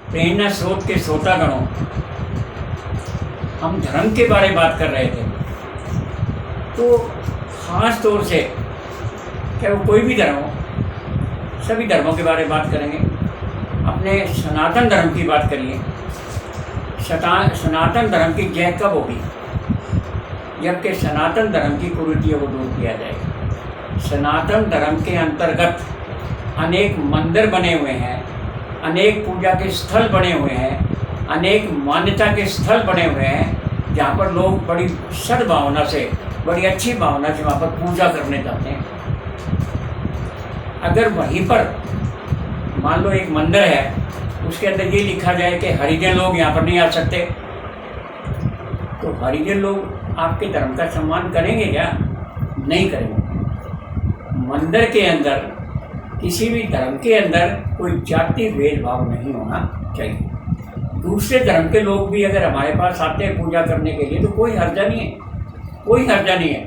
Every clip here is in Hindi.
प्रेरणा स्रोत के श्रोतागणों, हम धर्म के बारे में बात कर रहे थे। तो ख़ास तौर से क्या वो कोई भी धर्म हो, सभी धर्मों के बारे में बात करेंगे। अपने सनातन धर्म की बात करिए। सनातन धर्म की जय कब होगी? जबकि सनातन धर्म की कुरीतियों को दूर किया जाएगा। सनातन धर्म के अंतर्गत अनेक मंदिर बने हुए हैं, अनेक पूजा के स्थल बने हुए हैं, अनेक मान्यता के स्थल बने हुए हैं, जहाँ पर लोग बड़ी सद्भावना से, बड़ी अच्छी भावना से वहाँ पर पूजा करने जाते हैं। अगर वहीं पर मान लो एक मंदिर है, उसके अंदर ये लिखा जाए कि हरिजन लोग यहाँ पर नहीं आ सकते, तो हरिजन लोग आपके धर्म का सम्मान करेंगे क्या? नहीं करेंगे। मंदिर के अंदर, किसी भी धर्म के अंदर कोई जाति भेदभाव नहीं होना चाहिए। दूसरे धर्म के लोग भी अगर हमारे पास आते हैं पूजा करने के लिए तो कोई हर्जा नहीं है, कोई हर्जा नहीं है।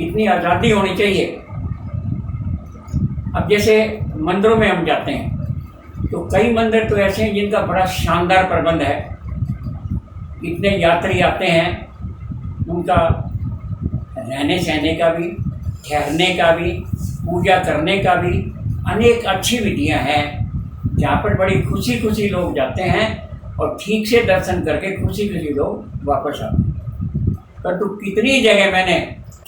इतनी आज़ादी होनी चाहिए। अब जैसे मंदिरों में हम जाते हैं तो कई मंदिर तो ऐसे हैं जिनका बड़ा शानदार प्रबंध है। इतने यात्री आते हैं, उनका रहने सहने का भी, ठहरने का भी, पूजा करने का भी अनेक अच्छी विधियां हैं, जहाँ पर बड़ी खुशी खुशी लोग जाते हैं और ठीक से दर्शन करके खुशी खुशी लोग वापस आते हैं। परंतु कितनी जगह मैंने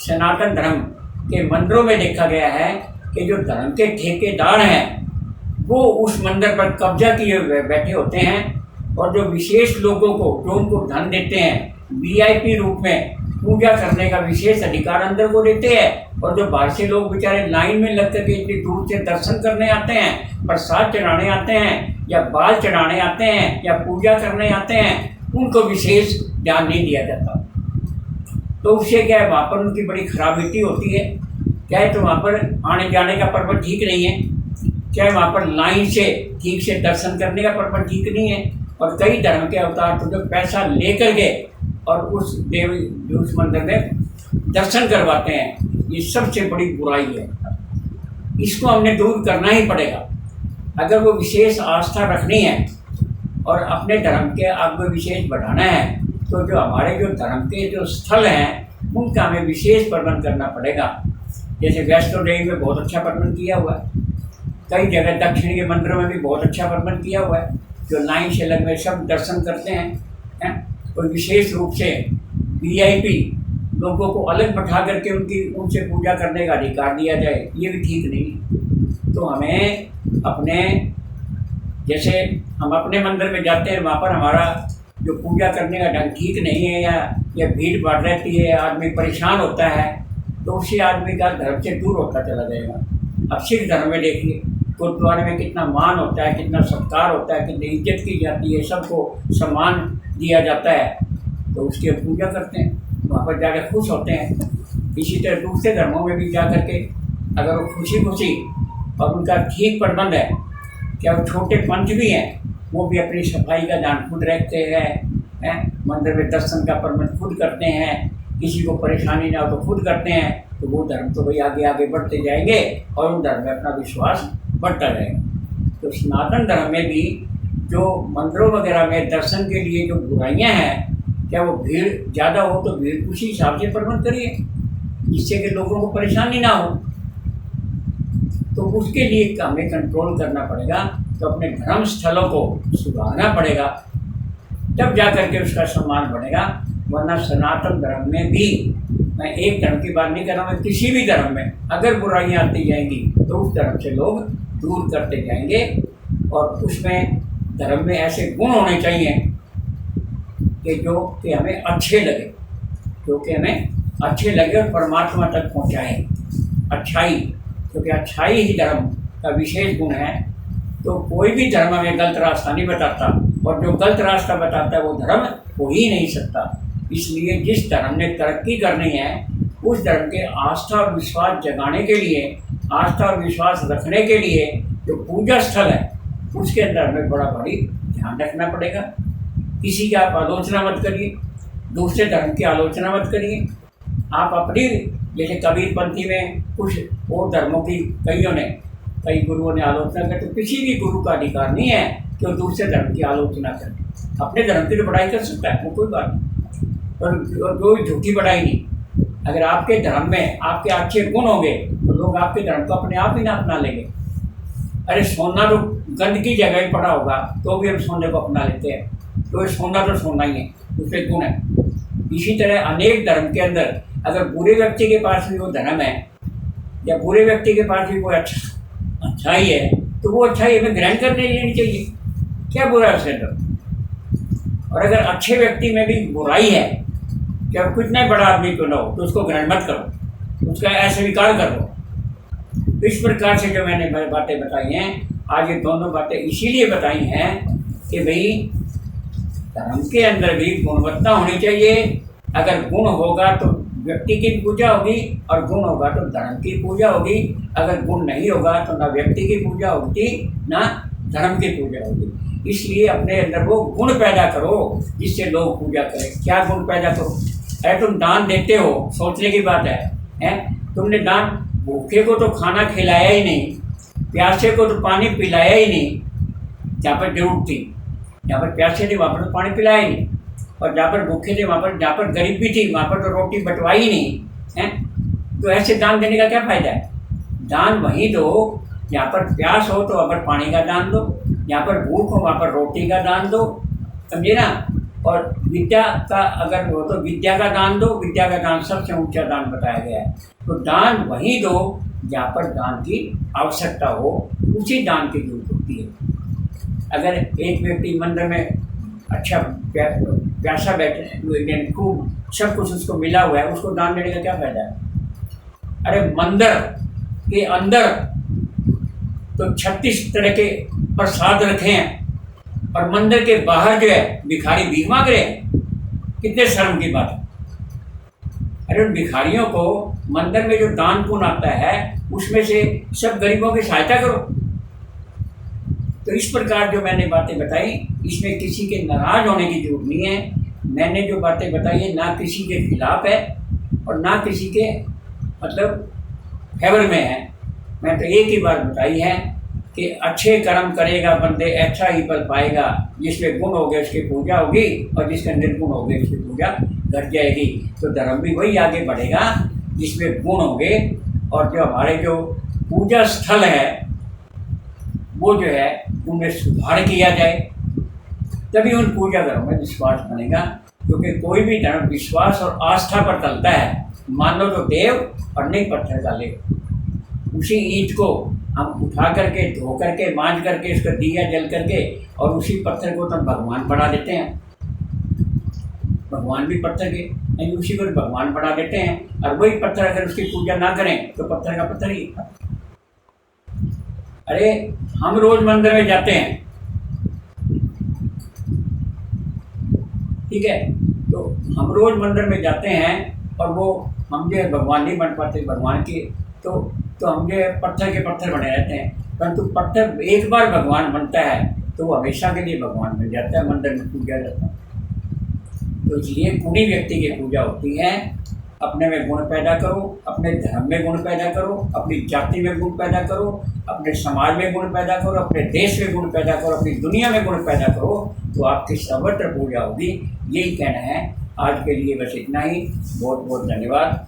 सनातन धर्म के मंदिरों में देखा गया है कि जो धर्म के ठेकेदार हैं वो उस मंदिर पर कब्जा किए हुए बैठे होते हैं और जो विशेष लोगों को, जो उनको धन देते हैं, वीआईपी रूप में पूजा करने का विशेष अधिकार अंदर को देते हैं, और जो बाहर से लोग बेचारे लाइन में लग करके इतनी दूर से दर्शन करने आते हैं, प्रसाद चढ़ाने आते हैं, या बाल चढ़ाने आते हैं, या पूजा करने आते हैं, उनको विशेष ध्यान नहीं दिया जाता। तो उससे क्या है, वहाँ पर उनकी बड़ी खराबीती होती है। क्या है, तो वहाँ पर आने जाने का प्रबंध ठीक नहीं है, चाहे वहाँ पर लाइन से ठीक से दर्शन करने का प्रबंध ठीक नहीं है। और कई धर्म के अवतार तो जो पैसा लेकर के और उस देवी, उस मंदिर में दर्शन करवाते हैं, ये सबसे बड़ी बुराई है। इसको हमने दूर करना ही पड़ेगा। अगर वो विशेष आस्था रखनी है और अपने धर्म के आगे विशेष बढ़ाना है, तो जो हमारे जो धर्म के जो स्थल हैं उनका हमें विशेष प्रबंध करना पड़ेगा। जैसे वैष्णो देवी में बहुत अच्छा प्रबंध किया हुआ है, कई जगह दक्षिण के मंदिरों में भी बहुत अच्छा प्रबंध किया हुआ है, जो लाइन से लग में सब दर्शन करते हैं। और विशेष रूप से वीआईपी लोगों को अलग बैठा करके उनसे पूजा करने का अधिकार दिया जाए, ये भी ठीक नहीं। तो हमें अपने, जैसे हम अपने मंदिर में जाते हैं, वहाँ पर हमारा जो पूजा करने का ढंग ठीक नहीं है, या भीड़ बढ़ रहती है, आदमी परेशान होता है, तो उससे आदमी का धर्म से दूर होता चला जाएगा। अब सिख धर्म में देखिए, गुरुद्वारे में कितना मान होता है, कितना सत्कार होता है, कितनी इज्जत की जाती है, सबको सम्मान दिया जाता है, तो उसकी पूजा करते हैं, वहाँ पर जाकर खुश होते हैं। इसी तरह दूसरे धर्मों में भी जा करके अगर वो खुशी खुशी और उनका ठीक प्रबंध है, क्या वो छोटे पंथ भी हैं, वो भी अपनी सफाई का ध्यान खुद रखते हैं, मंदिर में दर्शन का प्रबंध खुद करते हैं, किसी को परेशानी ना हो तो खुद करते हैं, तो वो धर्म तो भाई आगे आगे बढ़ते जाएंगे और उन धर्म में अपना विश्वास बढ़ता रहेगा। तो सनातन धर्म में भी जो मंदिरों वगैरह में दर्शन के लिए जो बुराइयां हैं, क्या वो भीड़ ज़्यादा हो तो भीड़ उसी हिसाब से प्रबंध करिए, जिससे कि लोगों को परेशानी ना हो। तो उसके लिए हमें कंट्रोल करना पड़ेगा, तो अपने धर्म स्थलों को सुधारना पड़ेगा, तब जा करके उसका सम्मान बढ़ेगा। वरना सनातन धर्म में भी, मैं एक धर्म की बात नहीं कर रहा हूँ, किसी भी धर्म में अगर बुराइयाँ आती जाएंगी तो उस धर्म से लोग दूर करते जाएंगे। और उसमें धर्म में ऐसे गुण होने चाहिए कि जो कि हमें अच्छे लगे, जो कि हमें अच्छे लगे और परमात्मा तक पहुँचाएँ। अच्छाई, क्योंकि अच्छाई ही धर्म का विशेष गुण है। तो कोई भी धर्म हमें गलत रास्ता नहीं बताता, और जो गलत रास्ता बताता है वो धर्म हो ही नहीं सकता। इसलिए जिस धर्म ने तरक्की करनी है, उस धर्म के आस्था और विश्वास जगाने के लिए, आस्था और विश्वास रखने के लिए जो पूजा स्थल है, उसके अंदर हमें बड़ा भारी ध्यान रखना पड़ेगा। किसी की आप आलोचना मत करिए, दूसरे धर्म की आलोचना मत करिए। आप अपनी, जैसे कबीरपंथी में कुछ और धर्मों की कई गुरुओं ने आलोचना की, तो किसी भी गुरु का अधिकार नहीं है कि वो दूसरे धर्म की आलोचना करे। अपने धर्म की तो बड़ाई कर सकता है, वो कोई बात नहीं, पर कोई झूठी बड़ाई नहीं। अगर आपके धर्म में आपके अच्छे गुण होंगे तो लोग आपके धर्म को अपने आप ही ना अपना लेंगे। अरे सोना तो गंदगी जगह ही पड़ा होगा तो भी हम सोने को अपना लेते हैं, तो सोना तो सोना ही है, उसके गुण है। इसी तरह अनेक धर्म के अंदर अगर बुरे व्यक्ति के पास भी वो धर्म है या बुरे व्यक्ति के पास भी कोई अच्छाई है तो वो अच्छाई हमें ग्रहण करने लेनी चाहिए, क्या बुरा है उसके अंदर। और अगर अच्छे व्यक्ति में भी बुराई है, क्या कितना बड़ा आदमी क्यों ना हो, तो उसको ग्रहण मत करो, उसका अस्वीकार कर दो। इस प्रकार से जो मैंने बातें बताई हैं, आज ये दोनों बातें इसीलिए बताई हैं कि भाई धर्म के अंदर भी गुणवत्ता होनी चाहिए। अगर गुण होगा तो व्यक्ति की पूजा होगी और गुण होगा तो धर्म की पूजा होगी। अगर गुण नहीं होगा तो ना व्यक्ति की पूजा होगी ना धर्म की पूजा होगी। इसलिए अपने अंदर वो गुण पैदा करो जिससे लोग पूजा करें। क्या गुण पैदा करो? अरे तुम दान देते हो, सोचने की बात है? तुमने दान, भूखे को तो खाना खिलाया ही नहीं, प्यासे को तो पानी पिलाया ही नहीं, जहाँ पर जरूरत थी, जहाँ पर प्यासे थे वहाँ पर तो पानी पिलाया ही नहीं, और जहाँ पर भूखे थे वहाँ पर गरीब भी थी वहाँ पर तो रोटी बंटवाई ही नहीं है। तो ऐसे दान देने का क्या फ़ायदा है? दान वहीं दो जहाँ पर प्यास हो तो वहाँ पर पानी का दान दो, जहाँ पर भूख हो वहाँ पर रोटी का दान दो, समझे ना। और विद्या का अगर हो तो विद्या का दान दो, विद्या का दान सबसे ऊंचा दान बताया गया है। तो दान वहीं दो जहाँ पर दान की आवश्यकता हो, उसी दान की जरूरत होती है। अगर एक व्यक्ति मंदिर में अच्छा प्यासा बैठे, खूब सब कुछ उसको मिला हुआ है, उसको दान देने का क्या फायदा है? अरे मंदिर के अंदर तो 36 तरह के प्रसाद रखे हैं और मंदिर के बाहर जो है भिखारी भीख मांग रहे हैं, कितने शर्म की बात है। अरे उन भिखारियों को मंदिर में जो दान पुण्य आता है उसमें से सब गरीबों की सहायता करो। तो इस प्रकार जो मैंने बातें बताई, इसमें किसी के नाराज होने की जरूरत नहीं है। मैंने जो बातें बताई है ना किसी के खिलाफ है और ना किसी के मतलब फेवर में है। मैं तो एक ही बात बताई है कि अच्छे कर्म करेगा बंदे अच्छा ही फल पाएगा। जिसमें गुण हो गए उसकी पूजा होगी और जिसका निर्गुण हो गए उसकी पूजा घट जाएगी। तो धर्म भी वही आगे बढ़ेगा जिसमें गुण होंगे। और जो हमारे जो पूजा स्थल है वो जो है उनमें सुधार किया जाए, तभी उन पूजा घरों में विश्वास बनेगा। क्योंकि कोई भी धर्म विश्वास और आस्था पर चलता है, मानो तो देव और नहीं पत्थर का लेव। उसी ईंट को हम उठा करके धो करके मांझ करके उसका दिया जल करके और उसी पत्थर को तो भगवान बना देते हैं। भगवान भी पत्थर के नहीं, उसी को भगवान बना देते हैं। और वही पत्थर अगर उसकी पूजा ना करें तो पत्थर का पत्थर ही। अरे हम रोज मंदिर में जाते हैं, ठीक है, तो हम रोज मंदिर में जाते हैं और वो हम जो है भगवान नहीं बन पाते भगवान के, तो हम जो है पत्थर के पत्थर बने रहते हैं। परंतु पत्थर एक बार भगवान बनता है तो वो हमेशा के लिए भगवान बन जाता है, मंदिर में पूजा जाता है। तो इसलिए गुणी व्यक्ति की पूजा होती है। अपने में गुण पैदा करो, अपने धर्म में गुण पैदा करो, अपनी जाति में गुण पैदा करो, अपने समाज में गुण पैदा करो, अपने देश में गुण पैदा करो, अपनी दुनिया में गुण पैदा करो, तो आपकी सर्वत्र पूजा होगी। यही कहना है। आज के लिए बस इतना ही। बहुत बहुत धन्यवाद।